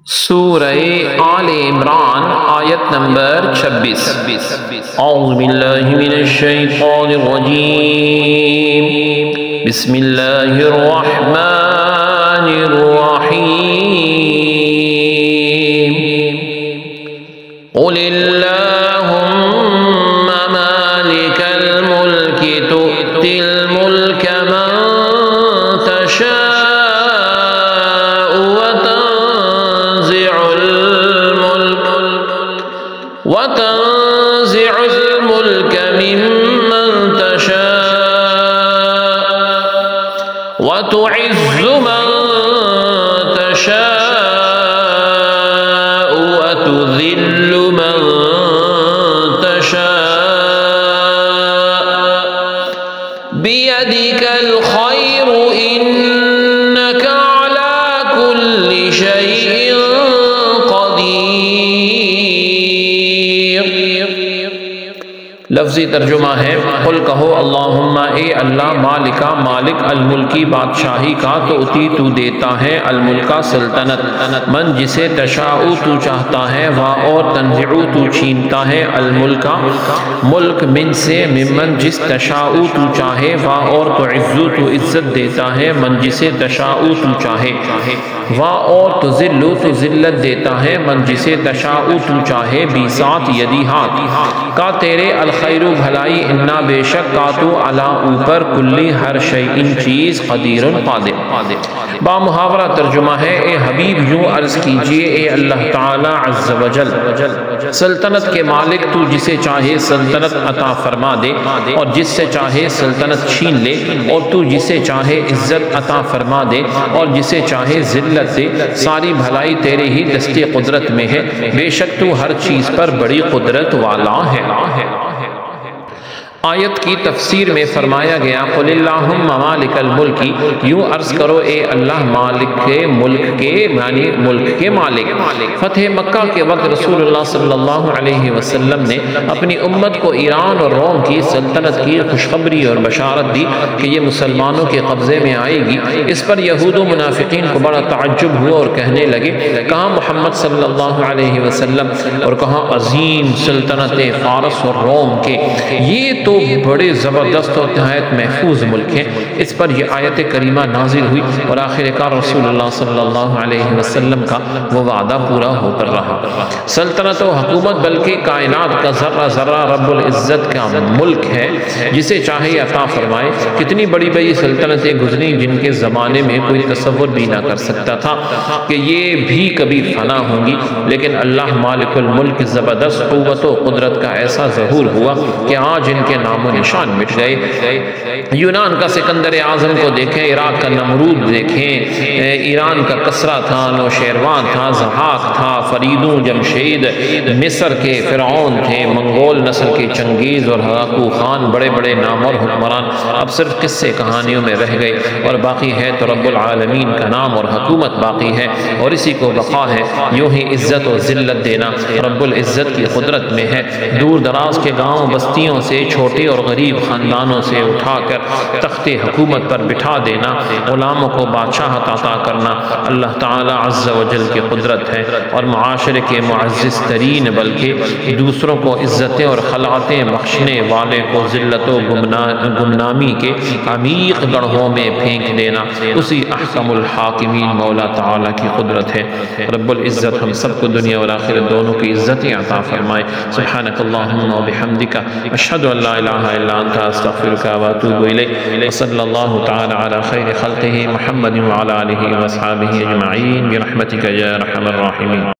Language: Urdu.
سورہ آل عمران آیت نمبر 26۔ اعوذ باللہ من الشیطان الرجیم، بسم اللہ الرحمن الرحیم۔ قل اللہم مالک الملک تؤتی الملک من تشاء وتنزع الملك ممن تشاء وتعز من تشاء وتذل من تشاء بيدك الخير إنك على كل شيء لفظی ترجمہ ہے، قل کہو اللہم اے اللہ مالکا مالک الملکی بادشاہی کا تؤتی تو دیتا ہے الملکا سلطنت من جسے تشاء تو چاہتا ہے وا اور تنزع تو چھینتا ہے الملکا ملک من سے ممن جس تشاء تو چاہے وا اور تعز تو عزت دیتا ہے من جسے تشاء تو چاہے وا اور تذل تو ذلت دیتا ہے من جسے تشاء تو چاہے بیسات یدی ہاتھ کا تیرے خیر و بھلائی انا بے شک کا تو علا اوپر کلی ہر شیئن چیز قدیر قادر۔ با محاورہ ترجمہ ہے، اے حبیب یوں عرض کیجئے اے اللہ تعالی عز و جل سلطنت کے مالک تو جسے چاہے سلطنت عطا فرما دے اور جس سے چاہے سلطنت چھین لے، اور تو جسے چاہے عزت عطا فرما دے اور جسے چاہے ذلت دے، ساری بھلائی تیرے ہی دست قدرت میں ہے، بے شک تو ہر چیز پر بڑی قدرت والا ہے۔ آیت کی تفسیر میں فرمایا گیا قل اللہم مالک الملکی، یوں عرض کرو اے اللہ مالک کے ملک کے یعنی ملک کے مالک۔ فتح مکہ کے وقت رسول اللہ صلی اللہ علیہ وسلم نے اپنی امت کو ایران اور روم کی سلطنت کی خوشخبری اور بشارت دی کہ یہ مسلمانوں کے قبضے میں آئے گی۔ اس پر یہود و منافقین کو بڑا تعجب ہوا اور کہنے لگے کہاں محمد صلی اللہ علیہ وسلم اور کہاں عظیم سلطنت فارس اور روم کے، یہ تو بڑے زبردست اور نہایت محفوظ ملک ہیں۔ اس پر یہ آیت کریمہ نازل ہوئی اور آخر کار رسول اللہ صلی اللہ علیہ وسلم کا وہ وعدہ پورا ہو کر رہا۔ سلطنت و حکومت بلکہ کائنات کا ذرہ ذرہ رب العزت کا ملک ہے، جسے چاہے عطا فرمائے۔ کتنی بڑی بڑی سلطنتیں گزری جن کے زمانے میں کوئی تصور بھی نہ کر سکتا تھا کہ یہ بھی کبھی فنا ہوں گی، لیکن اللہ مالک الملک زبردست قوت و قدرت کا ایسا ظہور ہوا کہ آج ان کے نام و نشان مٹ گئے۔ یونان کا سکندر اعظم کو دیکھیں، عراق کا نمرود دیکھیں، ایران کا کسرا تھا، نوشیروان تھا، زحاق تھا، فریدون جمشید، مصر کے فرعون تھے، منگول نسل کے چنگیز اور ہراکو خان، بڑے بڑے نام اور حکمران اب صرف قصے کہانیوں میں رہ گئے، اور باقی ہے تو رب العالمین کا نام اور حکومت باقی ہے اور اسی کو بقا ہے۔ یوں ہی عزت و ذلت دینا رب العزت کی قدرت میں ہے۔ دور دراز کے گاؤں بستیوں سے چھوٹے اور غریب خاندانوں سے اٹھا کر تخت حکومت پر بٹھا دینا، غلاموں کو بادشاہت عطا کرنا اللہ تعالی عز و جل کی قدرت ہے، اور معاشرے کے معزز ترین بلکہ دوسروں کو عزتیں اور خلعتیں بخشنے والے کو ذلت و گمنامی کے عمیق گڑھوں میں پھینک دینا اسی احکم الحاکمین مولا تعالی کی قدرت ہے۔ رب العزت ہم سب کو دنیا اور آخرت دونوں کی عزتیں عطا فرمائے۔ سبحانک اللہم و بحمدک، اشہد ان لا الہ الا انت استغفرک و اتوب الیک، وصلی اللہ تعالی علی خیر خلقہ محمد وعلی آلہ واصحابہ اجمعین برحمتک یا ارحم الراحمین۔